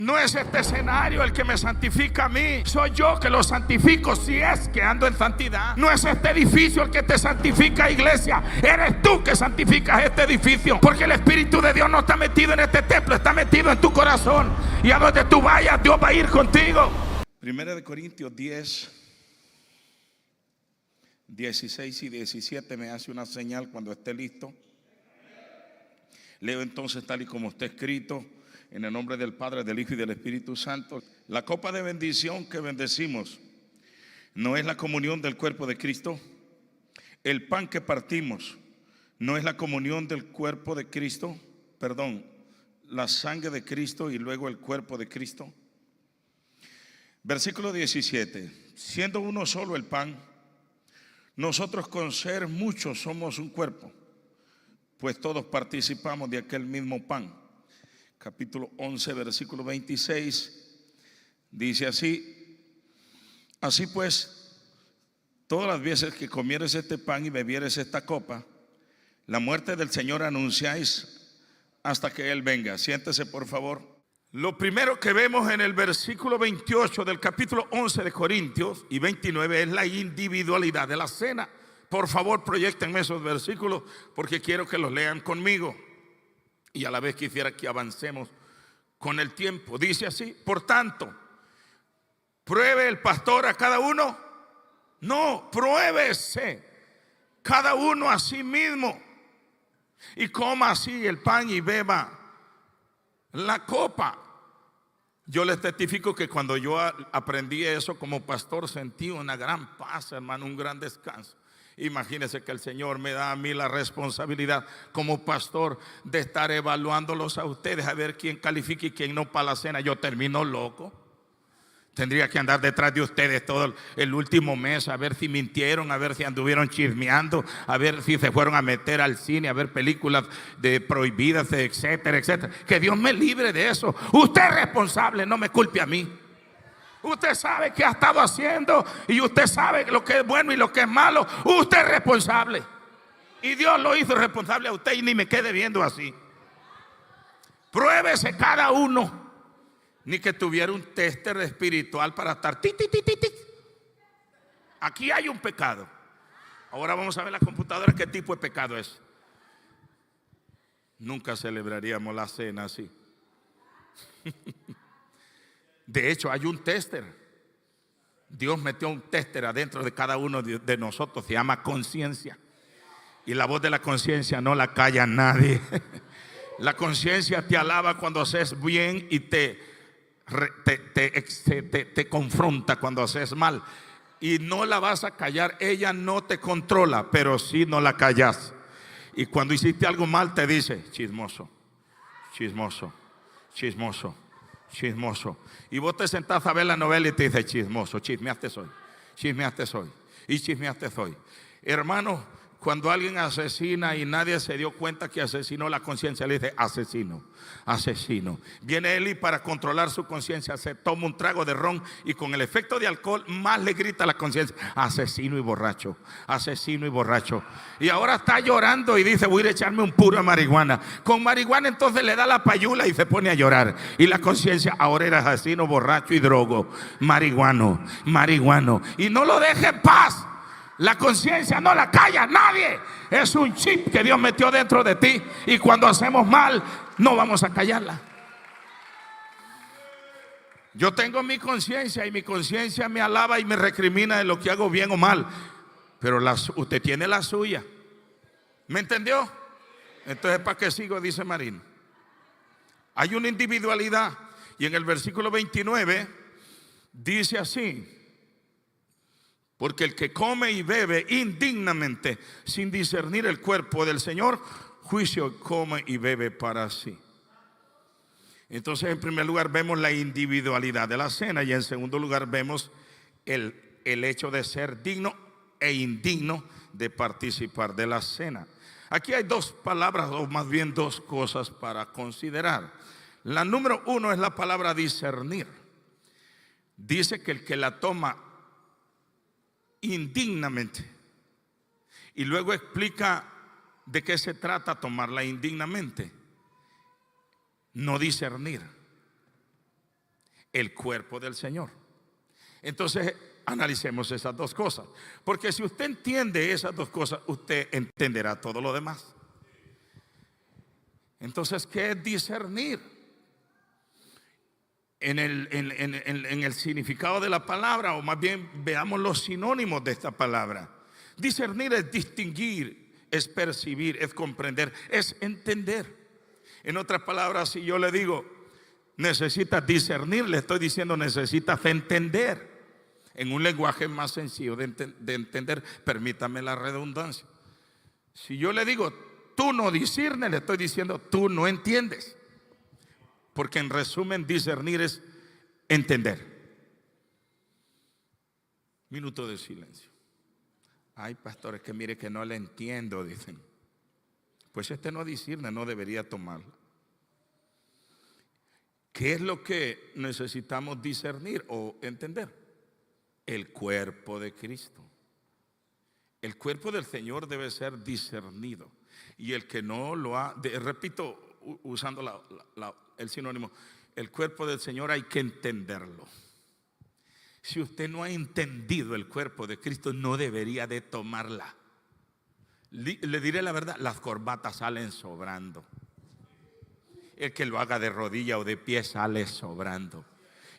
No es este escenario el que me santifica a mí, soy yo que lo santifico si es que ando en santidad. No es este edificio el que te santifica, iglesia, eres tú que santificas este edificio, porque el Espíritu de Dios no está metido en este templo, está metido en tu corazón, y a donde tú vayas Dios va a ir contigo. Primera de Corintios 10, 16 y 17 me hace una señal cuando esté listo. Leo entonces tal y como está escrito. En el nombre del Padre, del Hijo y del Espíritu Santo. La copa de bendición que bendecimos no es la comunión del cuerpo de Cristo. El pan que partimos no es la comunión del cuerpo de Cristo. Perdón, la sangre de Cristo y luego el cuerpo de Cristo. Versículo 17. Siendo uno solo el pan, nosotros con ser muchos somos un cuerpo, pues todos participamos de aquel mismo pan. Capítulo 11, versículo 26, dice así: así pues, todas las veces que comieres este pan y bebieres esta copa, la muerte del Señor anunciáis hasta que Él venga. Siéntese por favor. Lo primero que vemos en el versículo 28 del capítulo 11 de Corintios y 29 es la individualidad de la cena. Por favor, proyéctenme esos versículos porque quiero que los lean conmigo. Y a la vez quisiera que avancemos con el tiempo. Dice así: por tanto, ¿pruebe el pastor a cada uno? No, pruébese cada uno a sí mismo y coma así el pan y beba la copa. Yo les testifico que cuando yo aprendí eso como pastor sentí una gran paz, hermano, un gran descanso. Imagínense que el Señor me da a mí la responsabilidad como pastor de estar evaluándolos a ustedes, a ver quién califica y quién no para la cena. Yo termino loco. Tendría que andar detrás de ustedes todo el último mes, a ver si mintieron, a ver si anduvieron chismeando, a ver si se fueron a meter al cine, a ver películas de prohibidas, etcétera, etcétera. Que Dios me libre de eso. Usted es responsable, no me culpe a mí. Usted sabe qué ha estado haciendo y usted sabe lo que es bueno y lo que es malo. Usted es responsable. Y Dios lo hizo responsable a usted y ni me quede viendo así. Pruébese cada uno. Ni que tuviera un tester espiritual para estar tic, tic, tic, tic, tic. Aquí hay un pecado. Ahora vamos a ver la computadora qué tipo de pecado es. Nunca celebraríamos la cena así. De hecho, hay un tester. Dios metió un tester adentro de cada uno de nosotros. Se llama conciencia. Y la voz de la conciencia no la calla nadie. La conciencia te alaba cuando haces bien y te confronta cuando haces mal. Y no la vas a callar. Ella no te controla, pero sí no la callas. Y cuando hiciste algo mal te dice: chismoso, chismoso, chismoso, chismoso. Y vos te sentás a ver la novela y te dice: chismoso, chismeaste soy, chismeaste soy y chismeaste soy. Hermano, cuando alguien asesina y nadie se dio cuenta que asesinó, la conciencia le dice: asesino, asesino. Viene Eli para controlar su conciencia, se toma un trago de ron y con el efecto de alcohol más le grita a la conciencia: asesino y borracho, asesino y borracho. Y ahora está llorando y dice: voy a ir a echarme un puro de marihuana. Con marihuana entonces le da la payula y se pone a llorar. Y la conciencia: ahora eres asesino, borracho y drogo, marihuano, marihuano. Y no lo deje en paz. La conciencia no la calla nadie. Es un chip que Dios metió dentro de ti. Y cuando hacemos mal, no vamos a callarla. Yo tengo mi conciencia y mi conciencia me alaba y me recrimina de lo que hago bien o mal. Pero usted tiene la suya. ¿Me entendió? Entonces, ¿para qué sigo? Dice Marín. Hay una individualidad. Y en el versículo 29 dice así: porque el que come y bebe indignamente, sin discernir el cuerpo del Señor, juicio come y bebe para sí. Entonces, en primer lugar vemos la individualidad de la cena. Y en segundo lugar vemos el hecho de ser digno e indigno de participar de la cena. Aquí hay dos palabras, o más bien dos cosas para considerar. La número uno es la palabra discernir. Dice que el que la toma indignamente, y luego explica de qué se trata tomarla indignamente. No discernir. el cuerpo del Señor. Entonces, analicemos esas dos cosas, porque si usted entiende esas dos cosas, usted entenderá todo lo demás. Entonces, ¿qué es discernir? En el significado de la palabra, o más bien veamos los sinónimos de esta palabra. Discernir es distinguir, es percibir, es comprender, es entender. En otras palabras, si yo le digo necesitas discernir, le estoy diciendo necesitas entender. En un lenguaje más sencillo de entender, permítame la redundancia. Si yo le digo tú no discernes, le estoy diciendo tú no entiendes. Porque en resumen, discernir es entender. Minuto de silencio. Ay, pastores, que mire que no le entiendo, dicen. Pues este no discierne, no debería tomarlo. ¿Qué es lo que necesitamos discernir o entender? El cuerpo de Cristo. El cuerpo del Señor debe ser discernido. Y el que no lo ha, repito, usando el sinónimo, el cuerpo del Señor hay que entenderlo. Si usted no ha entendido el cuerpo de Cristo, no debería de tomarla. Le diré la verdad, las corbatas salen sobrando. El que lo haga de rodilla o de pie sale sobrando.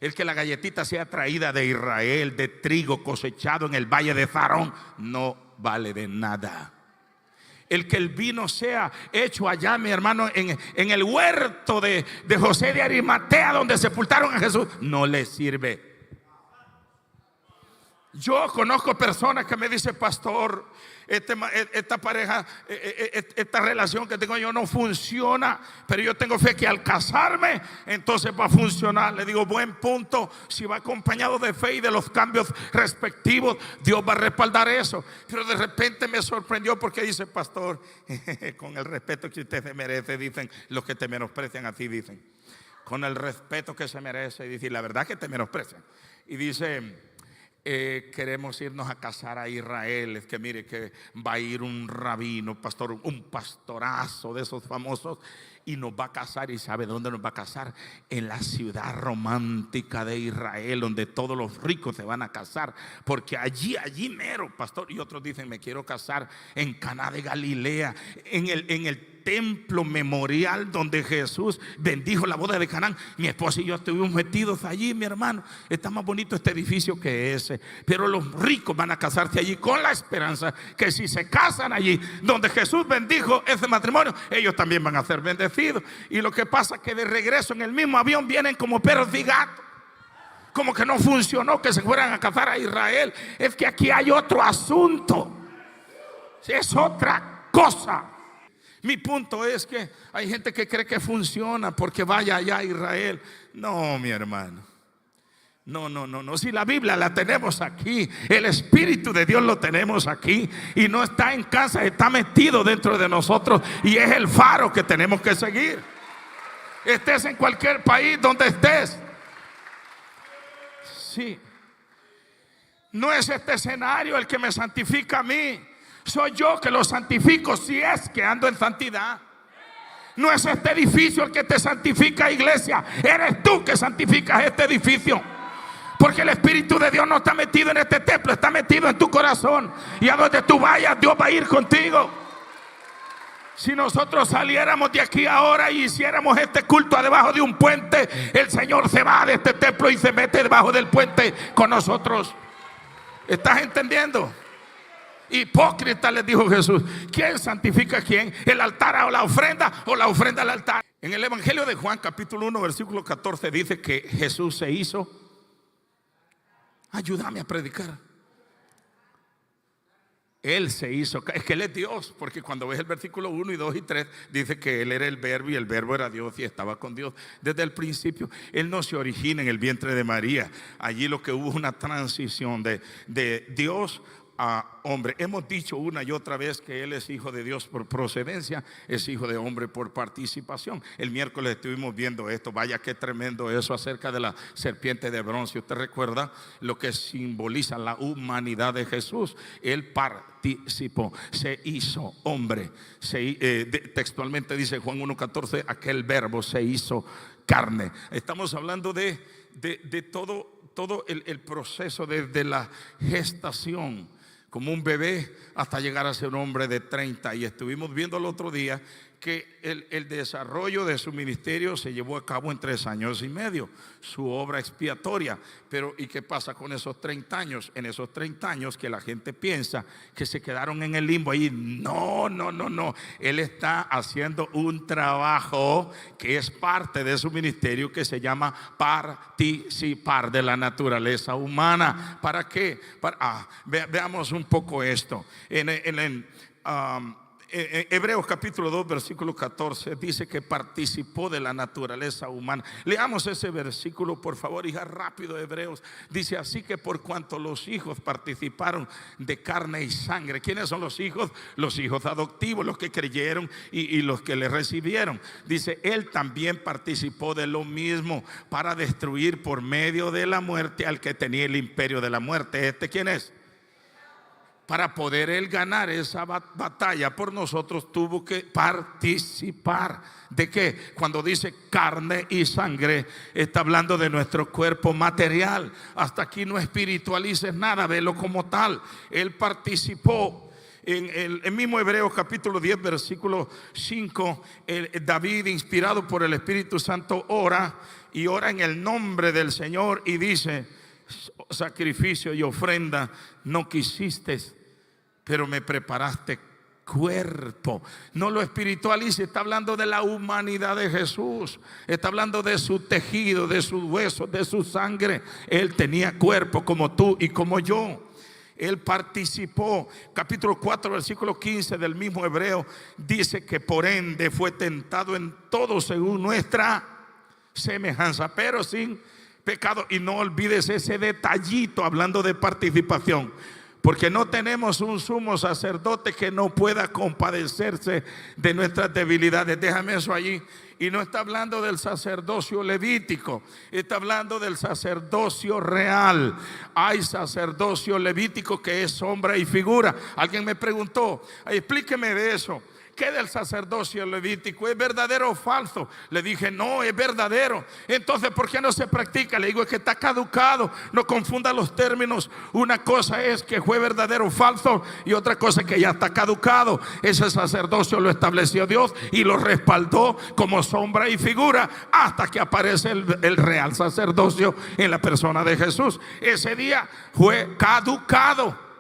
El que la galletita sea traída de Israel, de trigo cosechado en el valle de Farón, no vale de nada. El que el vino sea hecho allá, mi hermano, en el huerto de José de Arimatea, donde sepultaron a Jesús, no le sirve. Yo conozco personas que me dicen, pastor, esta pareja, esta relación que tengo yo no funciona, pero yo tengo fe que al casarme, entonces va a funcionar. Le digo, buen punto. Si va acompañado de fe y de los cambios respectivos, Dios va a respaldar eso. Pero de repente me sorprendió porque dice, pastor, con el respeto que usted se merece, dicen los que te menosprecian a ti, dicen, con el respeto que se merece, dice, la verdad que te menosprecian. Y dice, queremos irnos a casar a Israel. Es que mire que va a ir un rabino, pastor, un pastorazo de esos famosos, y nos va a casar. ¿Y sabe dónde nos va a casar? En la ciudad romántica de Israel, donde todos los ricos se van a casar, porque allí mero, pastor. Y otros dicen, me quiero casar en Caná de Galilea, en el templo memorial donde Jesús bendijo la boda de Canaán. Mi esposa y yo estuvimos metidos allí, mi hermano. Está más bonito este edificio que ese. Pero los ricos van a casarse allí con la esperanza que si se casan allí donde Jesús bendijo ese matrimonio, ellos también van a ser bendecidos. Y lo que pasa es que de regreso en el mismo avión vienen como perros y gatos. Como que no funcionó que se fueran a casar a Israel. Es que aquí hay otro asunto. Es otra cosa. Mi punto es que hay gente que cree que funciona porque vaya allá a Israel. No, mi hermano. No. Si la Biblia la tenemos aquí, el Espíritu de Dios lo tenemos aquí, y no está en casa, está metido dentro de nosotros, y es el faro que tenemos que seguir. Estés en cualquier país donde estés. Sí. No es este escenario el que me santifica a mí. Soy yo que lo santifico si es que ando en santidad. No es este edificio el que te santifica, iglesia. Eres tú que santificas este edificio. Porque el Espíritu de Dios no está metido en este templo, está metido en tu corazón. Y a donde tú vayas, Dios va a ir contigo. Si nosotros saliéramos de aquí ahora y hiciéramos este culto debajo de un puente, el Señor se va de este templo y se mete debajo del puente con nosotros. ¿Estás entendiendo? Hipócrita, les dijo Jesús. ¿Quién santifica a quién? ¿El altar o la ofrenda al altar? En el Evangelio de Juan capítulo 1 versículo 14 dice que Jesús se hizo. Ayúdame a predicar. Él se hizo, es que Él es Dios, porque cuando ves el versículo 1 y 2 y 3 dice que Él era el verbo y el verbo era Dios y estaba con Dios desde el principio. Él no se origina en el vientre de María. Allí lo que hubo es una transición de Dios a hombre. Hemos dicho una y otra vez que Él es hijo de Dios por procedencia, es hijo de hombre por participación. El miércoles estuvimos viendo esto. Vaya qué tremendo eso acerca de la serpiente de bronce. Usted recuerda lo que simboliza la humanidad de Jesús. Él participó, se hizo hombre. Textualmente dice Juan 1:14, aquel verbo se hizo carne. Estamos hablando de todo el proceso desde la gestación, como un bebé, hasta llegar a ser un hombre de 30. Y estuvimos viendo el otro día que el desarrollo de su ministerio se llevó a cabo en 3 años y medio, su obra expiatoria. Pero ¿y qué pasa con esos 30 años? En esos 30 años que la gente piensa que se quedaron en el limbo ahí. No. Él está haciendo un trabajo que es parte de su ministerio, que se llama participar de la naturaleza humana. ¿Para qué? Veamos un poco esto. Hebreos capítulo 2 versículo 14 dice que participó de la naturaleza humana. Leamos ese versículo por favor, hija, rápido. Hebreos dice: así que por cuanto los hijos participaron de carne y sangre. ¿Quiénes son los hijos? Los hijos adoptivos, los que creyeron y los que le recibieron. Dice: él también participó de lo mismo, para destruir por medio de la muerte al que tenía el imperio de la muerte. ¿Quién es? Para poder él ganar esa batalla por nosotros, tuvo que participar. ¿De qué? Cuando dice carne y sangre, está hablando de nuestro cuerpo material. Hasta aquí no espiritualices nada, velo como tal. Él participó. En el mismo Hebreos capítulo 10 versículo 5, David, inspirado por el Espíritu Santo, ora en el nombre del Señor y dice: sacrificio y ofrenda no quisiste, pero me preparaste cuerpo. No lo espiritualice. Está hablando de la humanidad de Jesús. Está hablando de su tejido, de sus huesos, de su sangre. Él tenía cuerpo como tú y como yo. Él participó. Capítulo 4 versículo 15 del mismo Hebreo dice que por ende fue tentado en todo según nuestra semejanza, pero sin pecado. Y no olvides ese detallito hablando de participación, porque no tenemos un sumo sacerdote que no pueda compadecerse de nuestras debilidades. Déjame eso allí. Y no está hablando del sacerdocio levítico, está hablando del sacerdocio real. Hay sacerdocio levítico que es sombra y figura. Alguien me preguntó: explíqueme de eso. ¿Qué del sacerdocio levítico? ¿Es verdadero o falso? Le dije: no, es verdadero. Entonces, ¿por qué no se practica? Le digo: es que está caducado. No confunda los términos. Una cosa es que fue verdadero o falso, y otra cosa es que ya está caducado. Ese sacerdocio lo estableció Dios y lo respaldó como sombra y figura hasta que aparece el real sacerdocio en la persona de Jesús. Ese día fue caducado.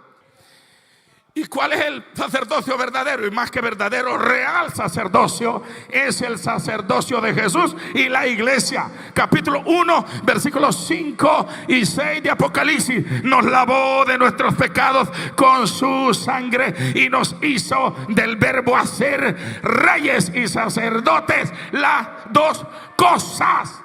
¿Y cuál es el sacerdocio verdadero? Y más que verdadero, real sacerdocio es el sacerdocio de Jesús y la iglesia. Capítulo 1 versículos 5 y 6 de Apocalipsis: nos lavó de nuestros pecados con su sangre y nos hizo del verbo hacer reyes y sacerdotes. Las dos cosas.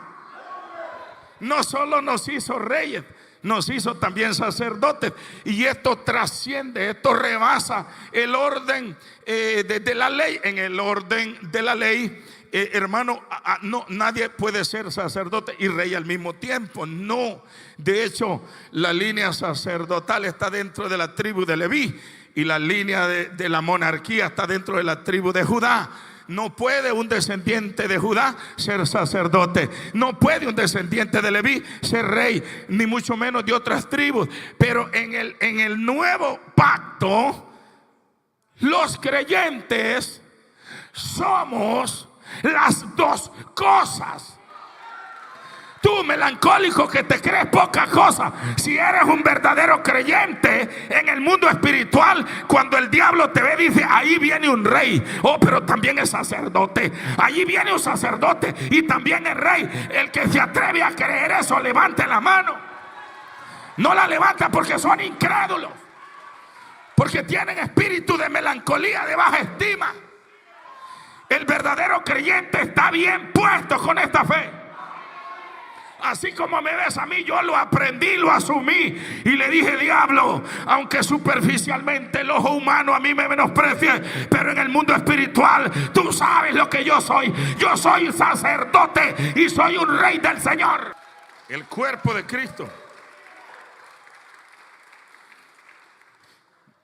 No solo nos hizo reyes, nos hizo también sacerdotes. Y esto trasciende, esto rebasa el orden de la ley. En el orden de la ley, hermano, no, nadie puede ser sacerdote y rey al mismo tiempo. No. De hecho, la línea sacerdotal está dentro de la tribu de Leví, y la línea de la monarquía está dentro de la tribu de Judá. No puede un descendiente de Judá ser sacerdote. No puede un descendiente de Leví ser rey, ni mucho menos de otras tribus. Pero en el nuevo pacto, los creyentes somos las dos cosas. Tú, melancólico, que te crees poca cosa, si eres un verdadero creyente en el mundo espiritual, cuando el diablo te ve, dice: ahí viene un rey. Oh, pero también es sacerdote. Allí viene un sacerdote y también es rey. El que se atreve a creer eso, levante la mano. No la levanta porque son incrédulos, porque tienen espíritu de melancolía, de baja estima. El verdadero creyente está bien puesto con esta fe. Así como me ves a mí, yo lo aprendí, lo asumí y le dije: diablo, aunque superficialmente el ojo humano a mí me menosprecie, pero en el mundo espiritual tú sabes lo que yo soy. Yo soy sacerdote y soy un rey del Señor. El cuerpo de Cristo.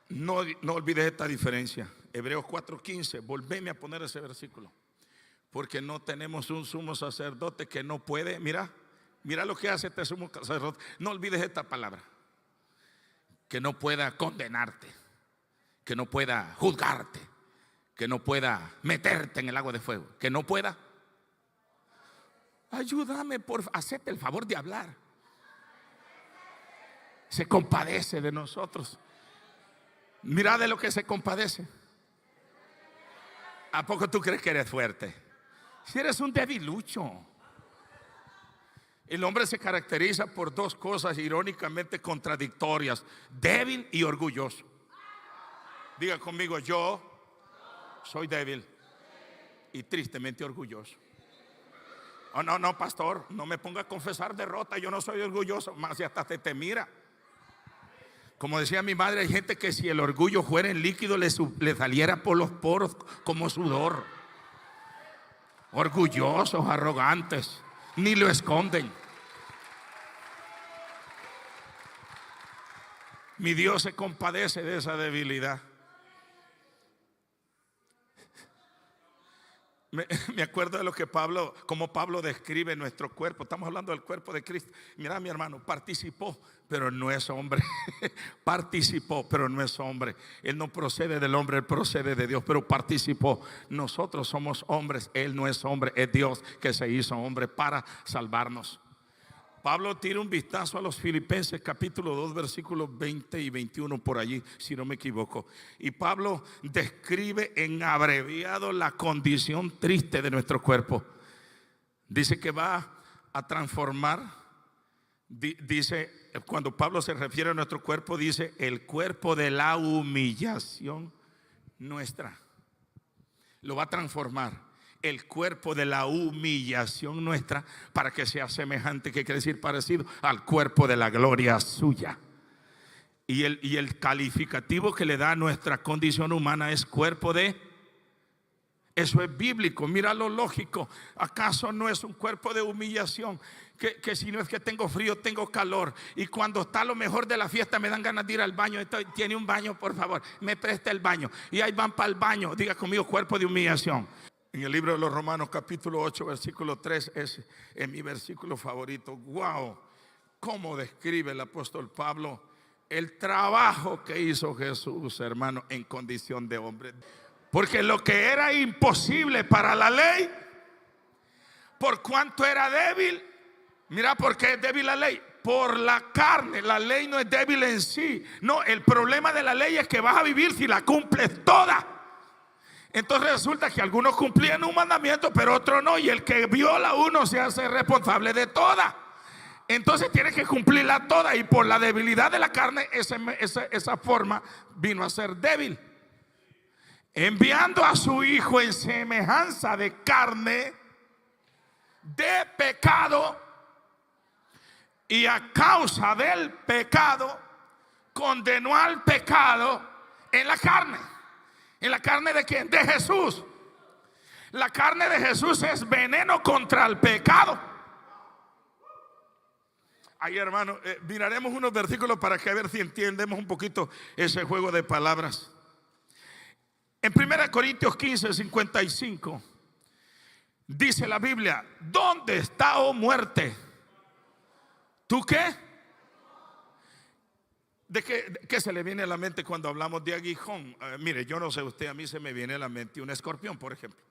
No olvides esta diferencia. Hebreos 4:15. Volveme a poner ese versículo. Porque no tenemos un sumo sacerdote que no puede, mira lo que hace este sumo sacerdote. No olvides esta palabra: que no pueda condenarte, que no pueda juzgarte, que no pueda meterte en el agua de fuego, que no pueda. Ayúdame, hacerte el favor de hablar. Se compadece de nosotros. Mira de lo que se compadece. ¿A poco tú crees que eres fuerte? Si eres un debilucho. El hombre se caracteriza por dos cosas irónicamente contradictorias: débil y orgulloso. Diga conmigo: yo soy débil y tristemente orgulloso. Oh, no, pastor, no me ponga a confesar derrota. Yo no soy orgulloso. Más si hasta te mira. Como decía mi madre, hay gente que si el orgullo fuera en líquido le saliera por los poros como sudor. Orgullosos, arrogantes, ni lo esconden. Mi Dios se compadece de esa debilidad. Me acuerdo de lo que como Pablo describe nuestro cuerpo. Estamos hablando del cuerpo de Cristo. Mira, mi hermano, participó, pero no es hombre. Participó, pero no es hombre. Él no procede del hombre, él procede de Dios, pero participó. Nosotros somos hombres, él no es hombre, es Dios que se hizo hombre para salvarnos. Pablo tira un vistazo a los Filipenses capítulo 2 versículos 20 y 21 por allí, si no me equivoco. Y Pablo describe en abreviado la condición triste de nuestro cuerpo. Dice que va a transformar. Dice, cuando Pablo se refiere a nuestro cuerpo, dice el cuerpo de la humillación nuestra. Lo va a transformar. El cuerpo de la humillación nuestra, para que sea semejante, que quiere decir parecido, al cuerpo de la gloria suya. Y el calificativo que le da a nuestra condición humana es cuerpo de. Eso es bíblico, mira lo lógico. ¿Acaso no es un cuerpo de humillación? Que si no es que tengo frío, tengo calor, y cuando está lo mejor de la fiesta me dan ganas de ir al baño. Tiene un baño, por favor, me presta el baño, y ahí van para el baño. Diga conmigo: cuerpo de humillación. En el libro de los Romanos capítulo 8 versículo 3 es mi versículo favorito. Wow, cómo describe el apóstol Pablo el trabajo que hizo Jesús, hermano, en condición de hombre. Porque lo que era imposible para la ley, por cuanto era débil. Mira por qué es débil la ley: por la carne. La ley no es débil en sí. No, el problema de la ley es que vas a vivir si la cumples toda. Entonces resulta que algunos cumplían un mandamiento, pero otros no, y el que viola uno se hace responsable de toda. Entonces tiene que cumplirla toda, y por la debilidad de la carne esa forma vino a ser débil, enviando a su hijo en semejanza de carne de pecado, y a causa del pecado condenó al pecado en la carne. ¿En la carne de quién? De Jesús. La carne de Jesús es veneno contra el pecado. Ahí, hermano, miraremos unos versículos para que a ver si entendemos un poquito ese juego de palabras. En 1 Corintios 15, 55 dice la Biblia: ¿dónde está, oh muerte? ¿Tú qué? ¿De qué se le viene a la mente cuando hablamos de aguijón? Mire, yo no sé usted, a mí se me viene a la mente un escorpión, por ejemplo.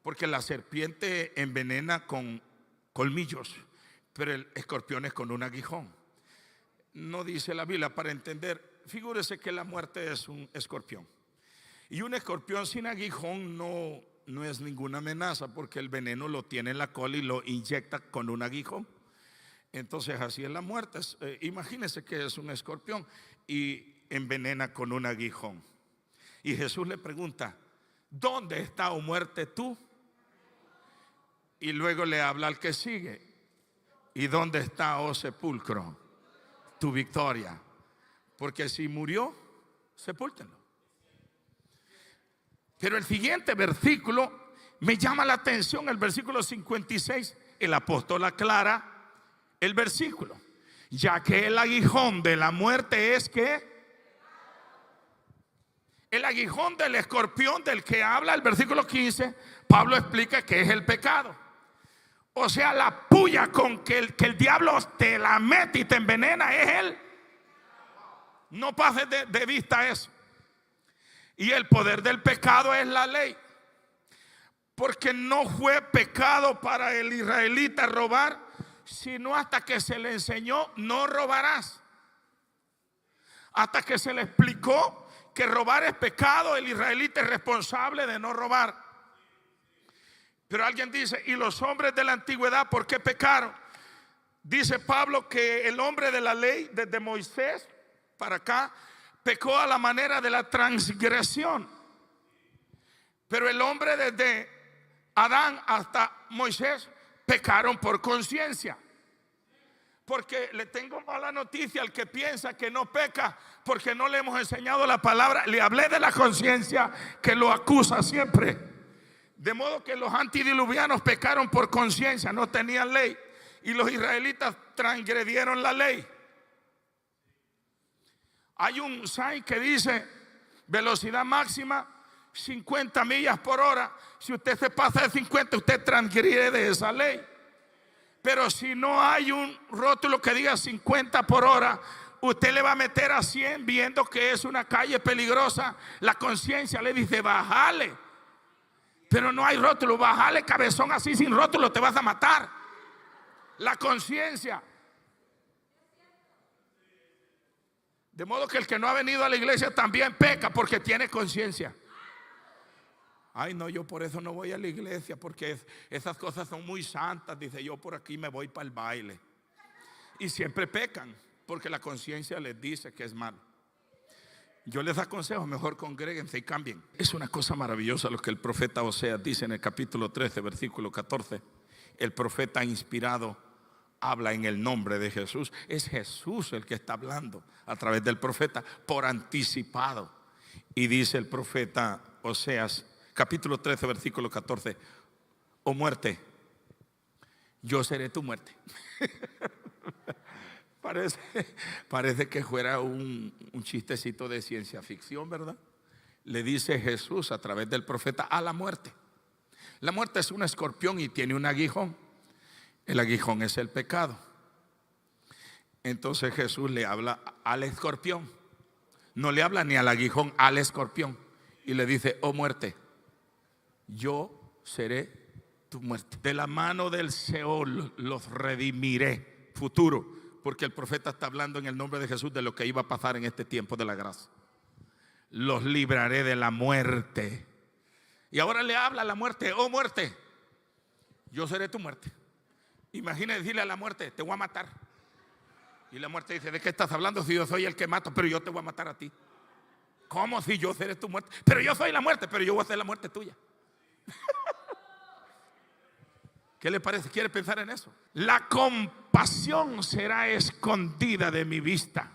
Porque la serpiente envenena con colmillos, pero el escorpión es con un aguijón. No dice la Biblia para entender. Figúrese que la muerte es un escorpión. Y un escorpión sin aguijón no es ninguna amenaza, porque el veneno lo tiene en la cola y lo inyecta con un aguijón. Entonces así es la muerte. Imagínese que es un escorpión y envenena con un aguijón. Y Jesús le pregunta: ¿dónde está, oh muerte, tú? Y luego le habla al que sigue: ¿y dónde está, oh sepulcro, tu victoria? Porque si murió, sepúltenlo. Pero el siguiente versículo me llama la atención, el versículo 56. El apóstol aclara el versículo: ya que el aguijón de la muerte es que el aguijón del escorpión del que habla el versículo 15 Pablo explica qué es el pecado. O sea, la puya con que el diablo te la mete y te envenena es él. No pases de vista eso. Y el poder del pecado es la ley. Porque no fue pecado para el israelita robar, sino hasta que se le enseñó: no robarás. Hasta que se le explicó que robar es pecado, el israelita es responsable de no robar. Pero alguien dice: ¿y los hombres de la antigüedad por qué pecaron? Dice Pablo que el hombre de la ley, desde Moisés para acá, pecó a la manera de la transgresión. Pero el hombre desde Adán hasta Moisés pecaron por conciencia. Porque le tengo mala noticia al que piensa que no peca porque no le hemos enseñado la palabra. Le hablé de la conciencia que lo acusa siempre. De modo que los antidiluvianos pecaron por conciencia, no tenían ley. Y los israelitas transgredieron la ley. Hay un sign que dice velocidad máxima 50 millas por hora. Si usted se pasa de 50, usted transgrede esa ley. Pero si no hay un rótulo que diga 50 por hora, usted le va a meter a 100 viendo que es una calle peligrosa. La conciencia le dice: bájale. Pero no hay rótulo. Bájale, cabezón, así sin rótulo te vas a matar. La conciencia. De modo que el que no ha venido a la iglesia también peca porque tiene conciencia. Ay, no, yo por eso no voy a la iglesia, porque esas cosas son muy santas. Dice: yo por aquí me voy para el baile. Y siempre pecan porque la conciencia les dice que es malo. Yo les aconsejo: mejor congréguense y cambien. Es una cosa maravillosa lo que el profeta Oseas dice en el capítulo 13, versículo 14. El profeta inspirado habla en el nombre de Jesús. Es Jesús el que está hablando a través del profeta por anticipado. Y dice el profeta Oseas, capítulo 13, versículo 14: oh muerte, yo seré tu muerte. Parece que fuera un chistecito de ciencia ficción, ¿verdad? Le dice Jesús a través del profeta a la muerte. La muerte es un escorpión y tiene un aguijón. El aguijón es el pecado. Entonces Jesús le habla al escorpión. No le habla ni al aguijón, al escorpión. Y le dice: oh muerte, yo seré tu muerte. De la mano del Seol los redimiré. Futuro. Porque el profeta está hablando en el nombre de Jesús de lo que iba a pasar en este tiempo de la gracia. Los libraré de la muerte. Y ahora le habla a la muerte: oh muerte, yo seré tu muerte. Imagina decirle a la muerte: te voy a matar. Y la muerte dice: ¿de qué estás hablando? Si yo soy el que mato, pero yo te voy a matar a ti. ¿Cómo si yo seré tu muerte? Pero yo soy la muerte, pero yo voy a ser la muerte tuya. ¿Qué le parece? ¿Quiere pensar en eso? La compasión será escondida de mi vista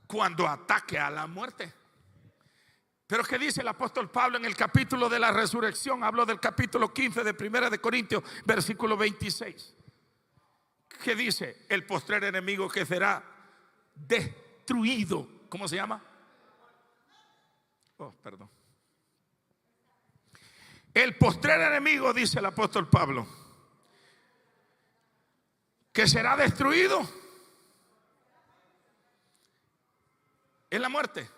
cuando ataque a la muerte. Pero ¿qué dice el apóstol Pablo en el capítulo de la resurrección? Hablo del capítulo 15 de Primera de Corintios, versículo 26. ¿Qué dice? El postrer enemigo que será destruido. ¿Cómo se llama? Oh, perdón. El postrer enemigo, dice el apóstol Pablo, que será destruido, es la muerte.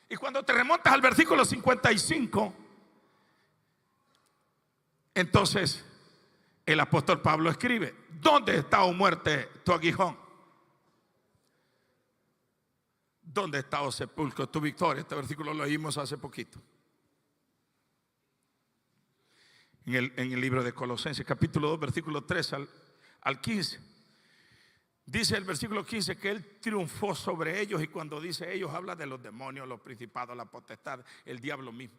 Y cuando te remontas al versículo 55, entonces el apóstol Pablo escribe: ¿dónde está, oh muerte, tu aguijón? ¿Dónde está, oh sepulcro, tu victoria? Este versículo lo leímos hace poquito en el libro de Colosenses, capítulo 2, versículo 3 al 15. Dice el versículo 15 que Él triunfó sobre ellos. Y cuando dice ellos, habla de los demonios, los principados, la potestad, el diablo mismo.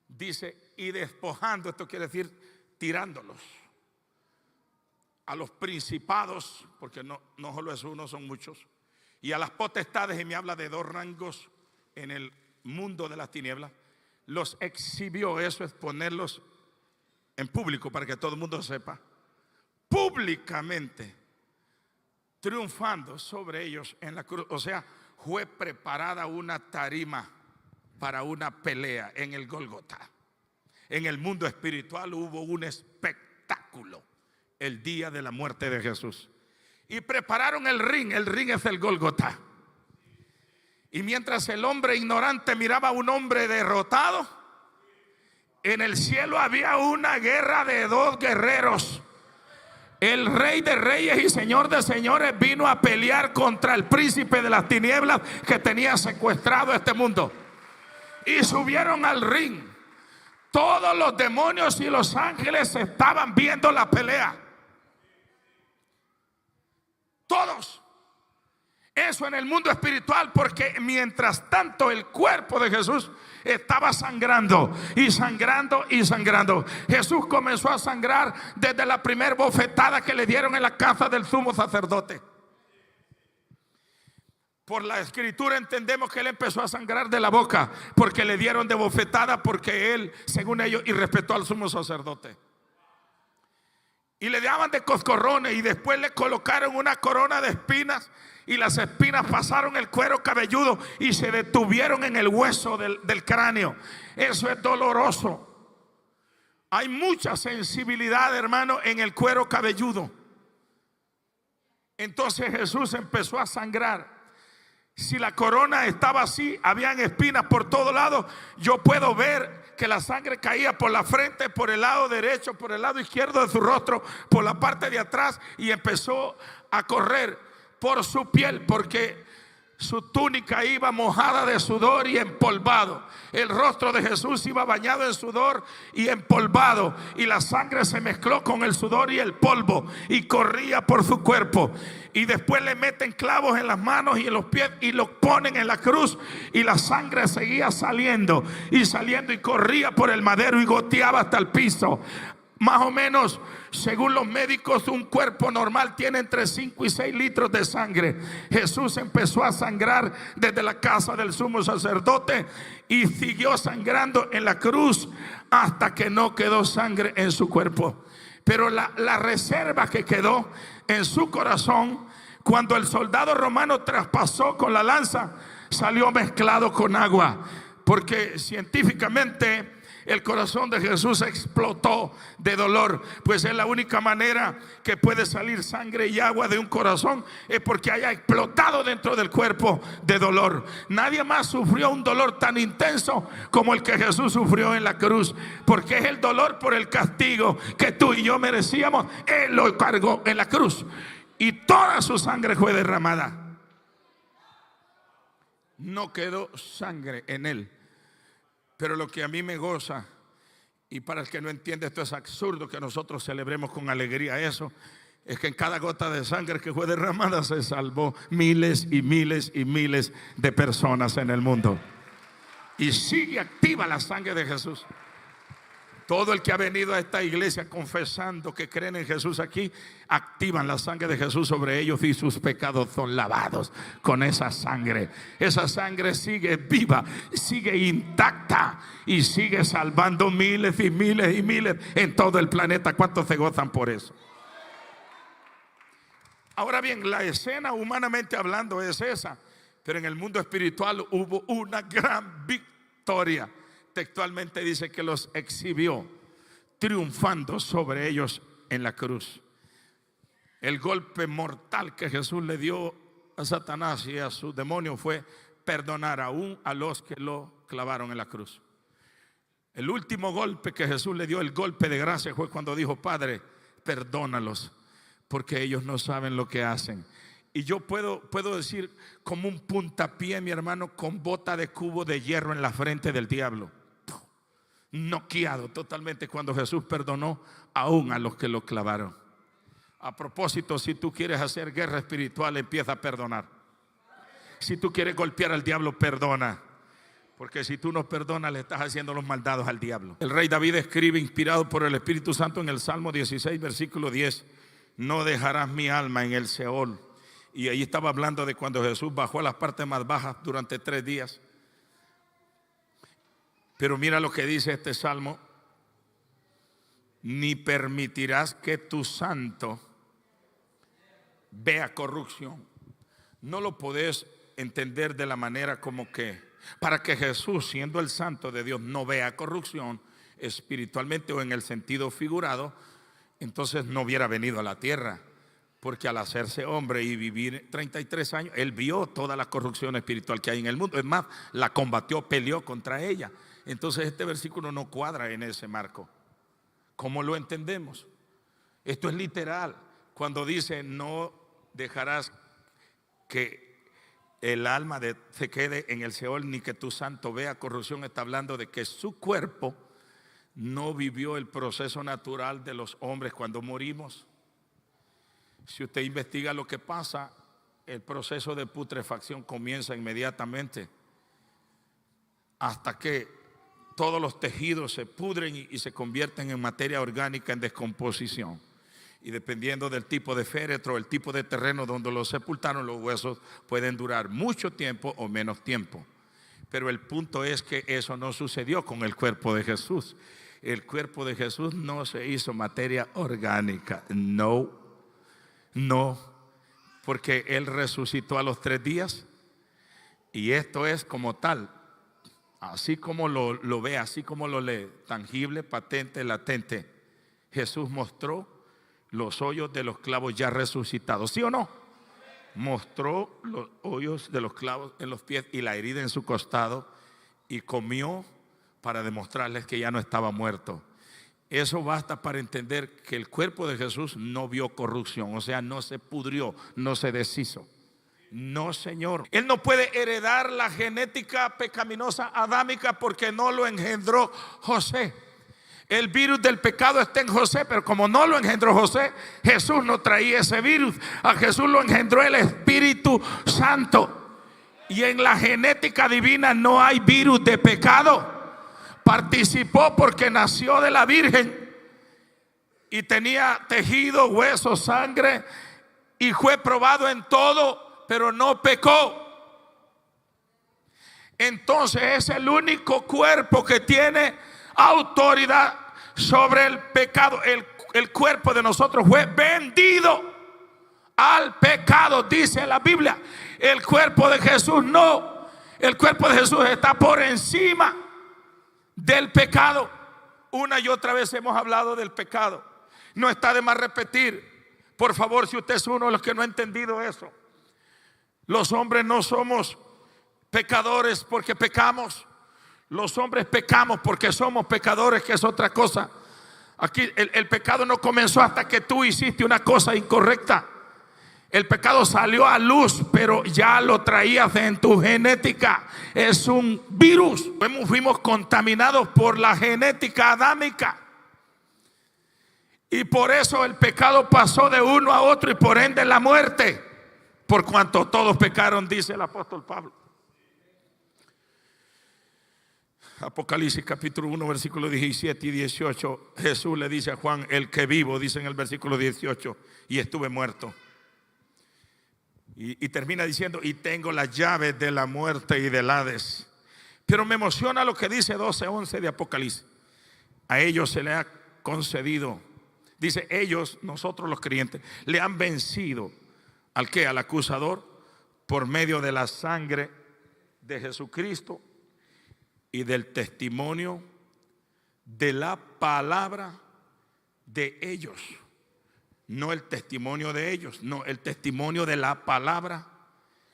Dice: y despojando, esto quiere decir tirándolos a los principados, porque no solo es uno, son muchos, y a las potestades. Y me habla de dos rangos en el mundo de las tinieblas. Los exhibió. Eso es ponerlos en público para que todo el mundo sepa, públicamente, triunfando sobre ellos en la cruz. O sea, fue preparada una tarima para una pelea en el Gólgota. En el mundo espiritual hubo un espectáculo el día de la muerte de Jesús. Y prepararon el ring es el Gólgota. Y mientras el hombre ignorante miraba a un hombre derrotado, en el cielo había una guerra de dos guerreros. El Rey de Reyes y Señor de Señores vino a pelear contra el príncipe de las tinieblas que tenía secuestrado este mundo. Y subieron al ring. Todos los demonios y los ángeles estaban viendo la pelea. Todos. Eso en el mundo espiritual, porque mientras tanto el cuerpo de Jesús estaba sangrando y sangrando y sangrando. Jesús comenzó a sangrar desde la primera bofetada que le dieron en la casa del sumo sacerdote. Por la escritura entendemos que él empezó a sangrar de la boca porque le dieron de bofetada, porque él, según ellos, irrespetó al sumo sacerdote. Y le daban de coscorrones y después le colocaron una corona de espinas. Y las espinas pasaron el cuero cabelludo y se detuvieron en el hueso del cráneo. Eso es doloroso. Hay mucha sensibilidad, hermano, en el cuero cabelludo. Entonces Jesús empezó a sangrar. Si la corona estaba así, habían espinas por todos lados. Yo puedo ver que la sangre caía por la frente, por el lado derecho, por el lado izquierdo de su rostro, por la parte de atrás, y empezó a correr por su piel, porque su túnica iba mojada de sudor y empolvado. El rostro de Jesús iba bañado en sudor y empolvado, y la sangre se mezcló con el sudor y el polvo y corría por su cuerpo. Y después le meten clavos en las manos y en los pies y lo ponen en la cruz, y la sangre seguía saliendo y saliendo y corría por el madero y goteaba hasta el piso. Más o menos, según los médicos, un cuerpo normal tiene entre 5 y 6 litros de sangre. Jesús empezó a sangrar desde la casa del sumo sacerdote y siguió sangrando en la cruz hasta que no quedó sangre en su cuerpo. Pero la reserva que quedó en su corazón, cuando el soldado romano traspasó con la lanza, salió mezclado con agua, porque científicamente el corazón de Jesús explotó de dolor, pues es la única manera que puede salir sangre y agua de un corazón, es porque haya explotado dentro del cuerpo de dolor. Nadie más sufrió un dolor tan intenso como el que Jesús sufrió en la cruz, porque es el dolor por el castigo que tú y yo merecíamos. Él lo cargó en la cruz y toda su sangre fue derramada. No quedó sangre en él. Pero lo que a mí me goza, y para el que no entiende, esto es absurdo que nosotros celebremos con alegría eso, es que en cada gota de sangre que fue derramada se salvó miles y miles y miles de personas en el mundo. Y sigue activa la sangre de Jesús. Todo el que ha venido a esta iglesia confesando que creen en Jesús aquí, activan la sangre de Jesús sobre ellos y sus pecados son lavados con esa sangre. Esa sangre sigue viva, sigue intacta y sigue salvando miles y miles y miles en todo el planeta. ¿Cuántos se gozan por eso? Ahora bien, la escena humanamente hablando es esa, pero en el mundo espiritual hubo una gran victoria. Textualmente dice que los exhibió triunfando sobre ellos en la cruz. El golpe mortal que Jesús le dio a Satanás y a su demonio fue perdonar aún a los que lo clavaron en la cruz. El último golpe que Jesús le dio, el golpe de gracia, fue cuando dijo: Padre, perdónalos, porque ellos no saben lo que hacen. Y yo puedo decir como un puntapié, mi hermano, con bota de cubo de hierro en la frente del diablo, noqueado totalmente cuando Jesús perdonó aún a los que lo clavaron. A propósito, si tú quieres hacer guerra espiritual, empieza a perdonar. Si tú quieres golpear al diablo, perdona, porque si tú no perdonas, le estás haciendo los maldados al diablo. El rey David escribe, inspirado por el Espíritu Santo, en el Salmo 16, versículo 10: no dejarás mi alma en el Seol. Y ahí estaba hablando de cuando Jesús bajó a las partes más bajas durante 3 días. Pero mira lo que dice este salmo: ni permitirás que tu santo vea corrupción. No lo podés entender de la manera como que para que Jesús, siendo el santo de Dios, no vea corrupción, espiritualmente o en el sentido figurado, entonces no hubiera venido a la tierra. Porque al hacerse hombre y vivir 33 años, Él vio toda la corrupción espiritual que hay en el mundo. Es más, la combatió, peleó contra ella. Entonces este versículo no cuadra en ese marco. ¿Cómo lo entendemos? Esto es literal. Cuando dice no dejarás que el alma se quede en el Seol, ni que tu santo vea corrupción, está hablando de que su cuerpo no vivió el proceso natural de los hombres cuando morimos. Si usted investiga lo que pasa, el proceso de putrefacción comienza inmediatamente hasta que todos los tejidos se pudren y se convierten en materia orgánica en descomposición. Y dependiendo del tipo de féretro, el tipo de terreno donde los sepultaron, los huesos pueden durar mucho tiempo o menos tiempo. Pero el punto es que eso no sucedió con el cuerpo de Jesús. El cuerpo de Jesús no se hizo materia orgánica, no, porque Él resucitó a los 3 días y esto es como tal, así como lo ve, así como lo lee, tangible, patente, latente. Jesús mostró los hoyos de los clavos ya resucitados, ¿sí o no? Mostró los hoyos de los clavos en los pies y la herida en su costado y comió para demostrarles que ya no estaba muerto. Eso basta para entender que el cuerpo de Jesús no vio corrupción, o sea, no se pudrió, no se deshizo. No, señor. Él no puede heredar la genética pecaminosa adámica porque no lo engendró José. El virus del pecado está en José, pero como no lo engendró José, Jesús no traía ese virus. A Jesús lo engendró el Espíritu Santo. Y en la genética divina no hay virus de pecado. Participó porque nació de la Virgen y tenía tejido, hueso, sangre y fue probado en todo, pero no pecó. Entonces es el único cuerpo que tiene autoridad sobre el pecado. El cuerpo de nosotros fue vendido al pecado, dice la Biblia. El cuerpo de Jesús no. El cuerpo de Jesús está por encima del pecado. Una y otra vez hemos hablado del pecado. No está de más repetir. Por favor, si usted es uno de los que no ha entendido eso, los hombres no somos pecadores porque pecamos. Los hombres pecamos porque somos pecadores, que es otra cosa. Aquí el pecado no comenzó hasta que tú hiciste una cosa incorrecta. El pecado salió a luz, pero ya lo traías en tu genética. Es un virus. Fuimos contaminados por la genética adámica. Y por eso el pecado pasó de uno a otro y por ende la muerte. Por cuanto todos pecaron, dice el apóstol Pablo. Apocalipsis capítulo 1 versículos 17 y 18. Jesús le dice a Juan: el que vivo, dice en el versículo 18, y estuve muerto. Y termina diciendo: y tengo las llaves de la muerte y del Hades. Pero me emociona lo que dice 12:11 de Apocalipsis. A ellos se le ha concedido, dice, ellos, nosotros los creyentes, le han vencido al que, al acusador, por medio de la sangre de Jesucristo y del testimonio de la palabra de ellos. No el testimonio de ellos, no, el testimonio de la palabra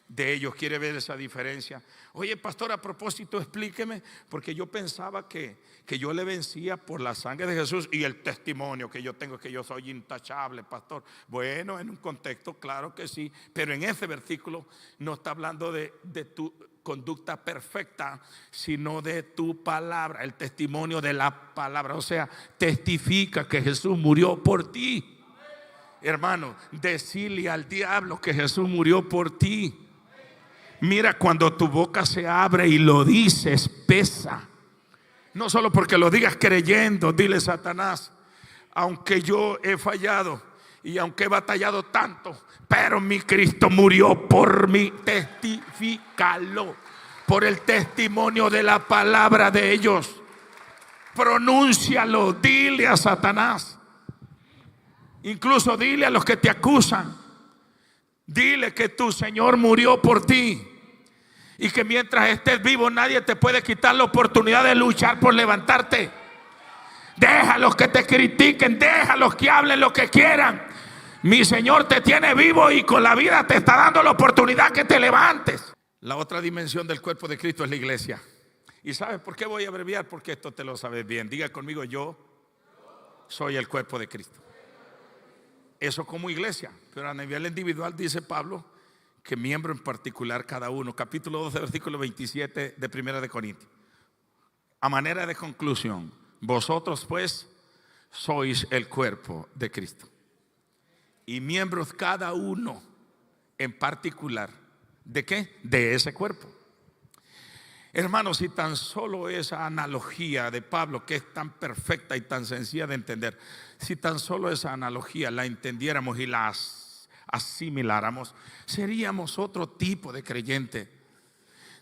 de ellos. ¿Quiere ver esa diferencia? Oye, pastor, a propósito, explíqueme, porque yo pensaba que yo le vencía por la sangre de Jesús y el testimonio que yo tengo, que yo soy intachable, pastor. Bueno, en un contexto, claro que sí, pero en ese versículo no está hablando de tu conducta perfecta, sino de tu palabra, el testimonio de la palabra. O sea, testifica que Jesús murió por ti. Hermano, decirle al diablo que Jesús murió por ti. Mira, cuando tu boca se abre y lo dices, pesa. No solo porque lo digas creyendo. Dile: Satanás, aunque yo he fallado y aunque he batallado tanto, pero mi Cristo murió por mí. Testifícalo por el testimonio de la palabra de ellos. Pronúncialo, dile a Satanás. Incluso dile a los que te acusan, dile que tu Señor murió por ti y que mientras estés vivo nadie te puede quitar la oportunidad de luchar por levantarte. Déjalos que te critiquen, déjalos que hablen lo que quieran. Mi Señor te tiene vivo y con la vida te está dando la oportunidad que te levantes. La otra dimensión del cuerpo de Cristo es la iglesia. ¿Y sabes por qué voy a abreviar? Porque esto te lo sabes bien. Diga conmigo: yo soy el cuerpo de Cristo. Eso como iglesia, pero a nivel individual dice Pablo que miembro en particular cada uno. Capítulo 12, versículo 27 de Primera de Corintios. A manera de conclusión: vosotros pues sois el cuerpo de Cristo y miembros cada uno en particular. ¿De qué? De ese cuerpo. Hermanos, si tan solo esa analogía de Pablo, que es tan perfecta y tan sencilla de entender, si tan solo esa analogía la entendiéramos y la asimiláramos, seríamos otro tipo de creyente.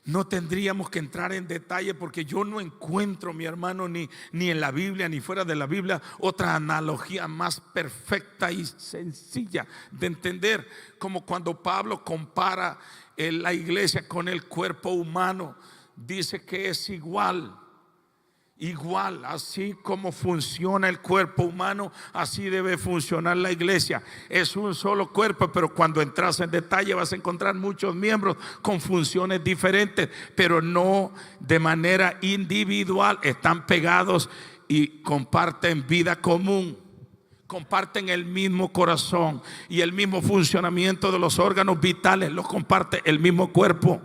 No tendríamos que entrar en detalle, porque yo no encuentro, mi hermano, ni en la Biblia ni fuera de la Biblia, otra analogía más perfecta y sencilla de entender, como cuando Pablo compara la iglesia con el cuerpo humano. Dice que es igual, así como funciona el cuerpo humano, así debe funcionar la iglesia. Es un solo cuerpo, pero cuando entras en detalle vas a encontrar muchos miembros con funciones diferentes, pero no de manera individual. Están pegados y comparten vida común, comparten el mismo corazón y el mismo funcionamiento de los órganos vitales, los comparte el mismo cuerpo.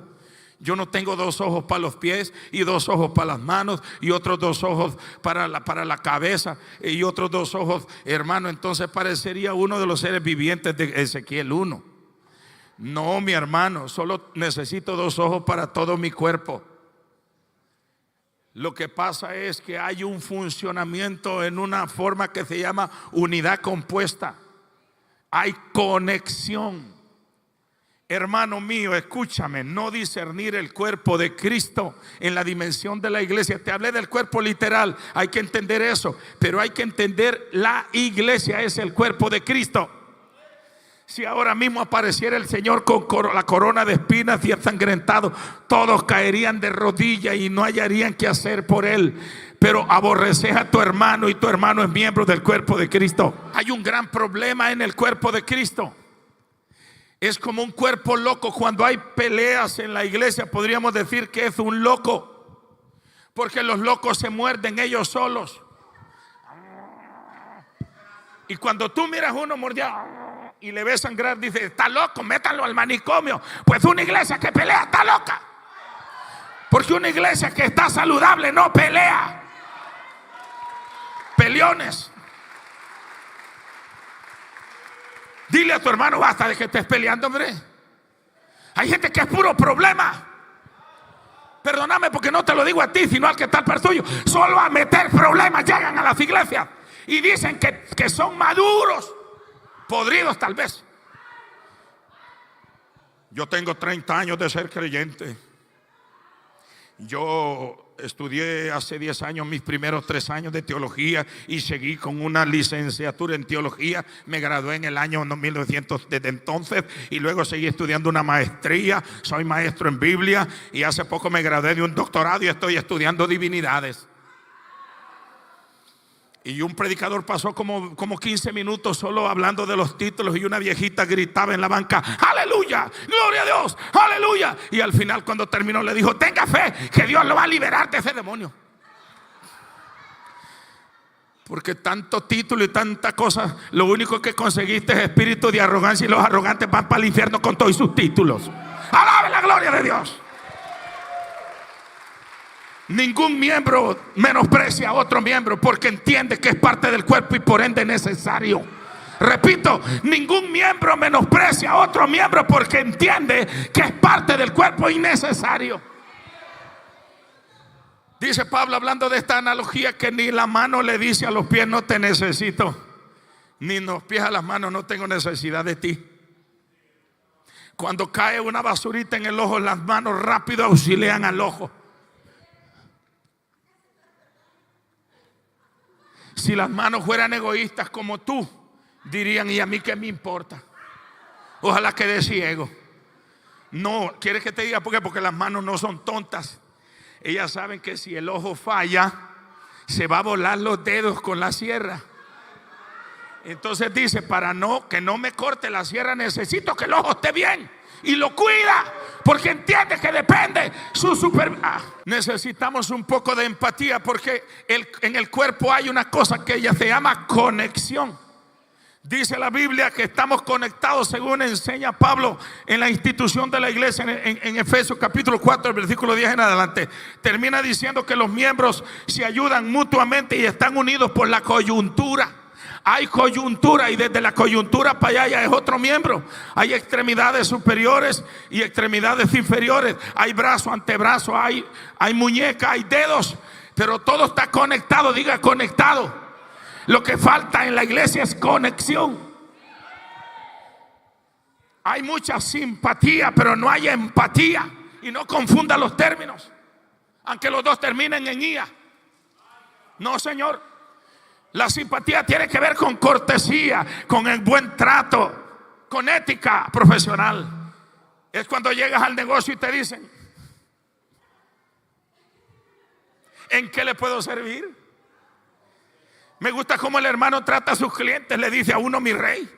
Yo no tengo dos ojos para los pies y dos ojos para las manos y otros dos ojos para la cabeza y otros dos ojos, hermano. Entonces parecería uno de los seres vivientes de Ezequiel 1. No, mi hermano, solo necesito dos ojos para todo mi cuerpo. Lo que pasa es que hay un funcionamiento en una forma que se llama unidad compuesta. Hay conexión. Hermano mío, escúchame, no discernir el cuerpo de Cristo en la dimensión de la iglesia. Te hablé del cuerpo literal, hay que entender eso, pero hay que entender la iglesia es el cuerpo de Cristo. Si ahora mismo apareciera el Señor con la corona de espinas y ensangrentado, todos caerían de rodillas y no hallarían qué hacer por Él. Pero aborreces a tu hermano y tu hermano es miembro del cuerpo de Cristo. Hay un gran problema en el cuerpo de Cristo. Es como un cuerpo loco. Cuando hay peleas en la iglesia, podríamos decir que es un loco, porque los locos se muerden ellos solos. Y cuando tú miras uno mordido y le ves sangrar, dices: está loco, métanlo al manicomio. Pues una iglesia que pelea está loca, porque una iglesia que está saludable no pelea. Peleones. Dile a tu hermano: basta de que estés peleando, hombre. Hay gente que es puro problema. Perdóname porque no te lo digo a ti, sino al que está al par tuyo. Solo a meter problemas llegan a las iglesias y dicen que son maduros, podridos tal vez. Yo tengo 30 años de ser creyente. Yo estudié hace 10 años mis primeros 3 años de teología y seguí con una licenciatura en teología. Me gradué en el año 1900 desde entonces, y luego seguí estudiando una maestría. Soy maestro en Biblia y hace poco me gradué de un doctorado y estoy estudiando divinidades. Y un predicador pasó como 15 minutos solo hablando de los títulos, y una viejita gritaba en la banca: aleluya, gloria a Dios, aleluya. Y al final, cuando terminó, le dijo: tenga fe que Dios lo va a liberar de ese demonio. Porque tanto título y tanta cosa, lo único que conseguiste es espíritu de arrogancia, y los arrogantes van para el infierno con todos sus títulos. Alabe la gloria de Dios. Ningún miembro menosprecia a otro miembro, porque entiende que es parte del cuerpo y por ende necesario. Repito, ningún miembro menosprecia a otro miembro porque entiende que es parte del cuerpo y necesario. Dice Pablo, hablando de esta analogía, que ni la mano le dice a los pies: no te necesito, ni los pies a las manos: no tengo necesidad de ti. Cuando cae una basurita en el ojo, las manos rápido auxilian al ojo. Si las manos fueran egoístas como tú, dirían: ¿y a mí qué me importa? Ojalá quede ciego. No, ¿quieres que te diga por qué? Porque las manos no son tontas. Ellas saben que si el ojo falla, se va a volar los dedos con la sierra. Entonces dice, que no me corte la sierra, necesito que el ojo esté bien. Y lo cuida, porque entiende que depende su necesitamos un poco de empatía, porque en el cuerpo hay una cosa que ella se llama conexión. Dice la Biblia que estamos conectados, según enseña Pablo en la institución de la iglesia en Efesios capítulo 4, versículo 10 en adelante. Termina diciendo que los miembros se ayudan mutuamente y están unidos por la coyuntura. Hay coyuntura y desde la coyuntura para allá ya es otro miembro. Hay extremidades superiores y extremidades inferiores. Hay brazo, antebrazo, hay muñeca, hay dedos. Pero todo está conectado, diga conectado. Lo que falta en la iglesia es conexión. Hay mucha simpatía, pero no hay empatía. Y no confunda los términos, aunque los dos terminen en IA. No, señor. La simpatía tiene que ver con cortesía, con el buen trato, con ética profesional. Es cuando llegas al negocio y te dicen: ¿en qué le puedo servir? Me gusta cómo el hermano trata a sus clientes. Le dice a uno: mi rey.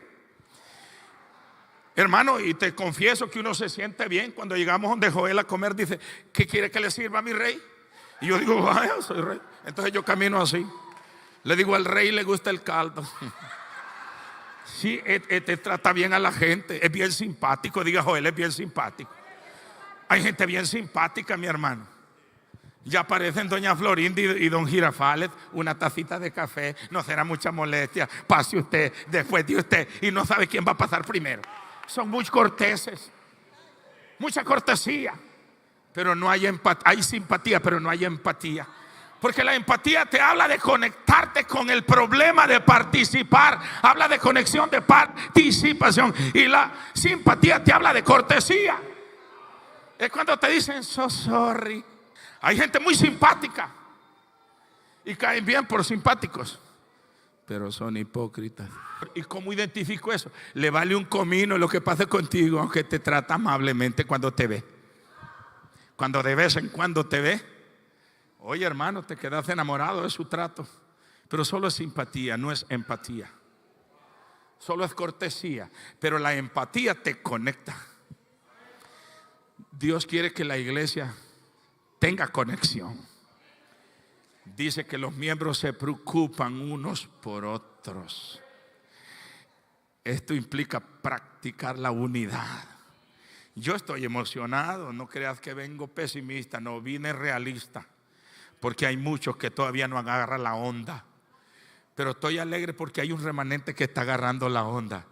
Hermano, y te confieso que uno se siente bien cuando llegamos donde Joel a comer. Dice: ¿qué quiere que le sirva, mi rey? Y yo digo: vaya, soy rey. Entonces yo camino así. Le digo: al rey le gusta el caldo. Sí, te trata bien a la gente. Es bien simpático. Diga Joel, es bien simpático. Hay gente bien simpática, mi hermano. Ya aparecen doña Florinda y don Girafales. Una tacita de café, no será mucha molestia. Pase usted, después de usted. Y no sabe quién va a pasar primero. Son muy corteses, mucha cortesía, pero no hay empatía. Hay simpatía, pero no hay empatía. Porque la empatía te habla de conectarte con el problema, de participar. Habla de conexión, de participación. Y la simpatía te habla de cortesía. Es cuando te dicen: so sorry. Hay gente muy simpática y caen bien por simpáticos, pero son hipócritas. ¿Y cómo identifico eso? Le vale un comino lo que pase contigo, aunque te trata amablemente cuando te ve. Cuando de vez en cuando te ve, oye, hermano, te quedas enamorado de su trato. Pero solo es simpatía, no es empatía. Solo es cortesía, pero la empatía te conecta. Dios quiere que la iglesia tenga conexión. Dice que los miembros se preocupan unos por otros. Esto implica practicar la unidad. Yo estoy emocionado, no creas que vengo pesimista, no, vine realista, porque hay muchos que todavía no agarran la onda. Pero estoy alegre porque hay un remanente que está agarrando la onda.